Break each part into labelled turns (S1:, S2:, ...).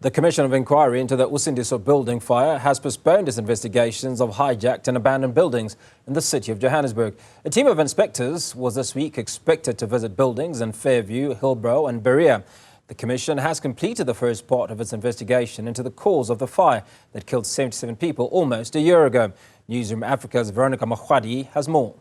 S1: The Commission of Inquiry into the Usindiso building fire has postponed its investigations of hijacked and abandoned buildings in the City of Johannesburg. A team of inspectors was this week expected to visit buildings in Fairview, Hillbrow and Berea. The Commission has completed the first part of its investigation into the cause of the fire that killed 77 people almost a year ago. Newzroom Afrika's Veronica Makhoali has more.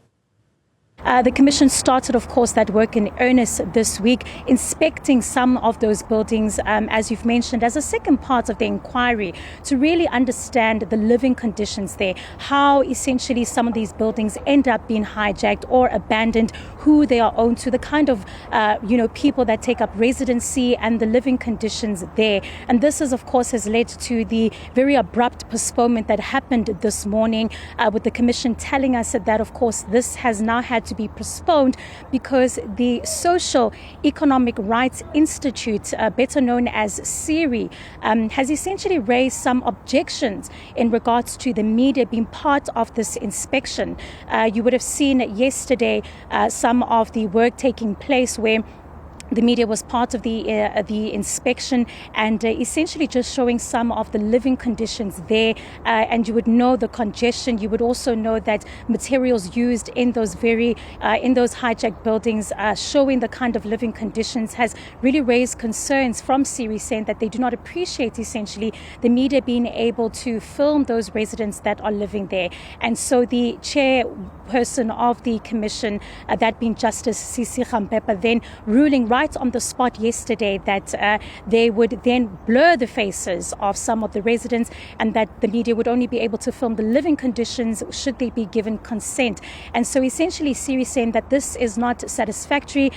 S2: The Commission started, of course, that work in earnest this week, inspecting some of those buildings, as you've mentioned, as a second part of the inquiry to really understand the living conditions there, how essentially some of these buildings end up being hijacked or abandoned, who they are owned to, the kind of, people that take up residency and the living conditions there. And this is, of course, has led to the very abrupt postponement that happened this morning, with the Commission telling us that, of course, this has now had to be postponed because the Social Economic Rights Institute, better known as SERI, has essentially raised some objections in regards to the media being part of this inspection. You would have seen yesterday some of the work taking place where the media was part of the inspection and essentially just showing some of the living conditions there. And you would know the congestion. You would also know that materials used in those hijacked buildings, showing the kind of living conditions, has really raised concerns from SERI, saying that they do not appreciate essentially the media being able to film those residents that are living there. And so the chairperson of the commission, that being Justice Sisi Gampepa, then ruling right on the spot yesterday that they would then blur the faces of some of the residents and that the media would only be able to film the living conditions should they be given consent. And so essentially SERI saying that this is not satisfactory.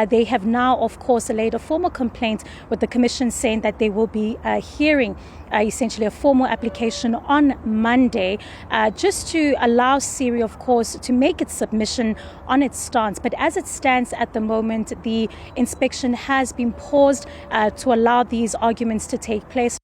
S2: They have now, of course, laid a formal complaint with the Commission, saying that they will be hearing essentially a formal application on Monday, just to allow SERI, of course, to make its submission on its stance. But as it stands at the moment, the inspection has been paused to allow these arguments to take place.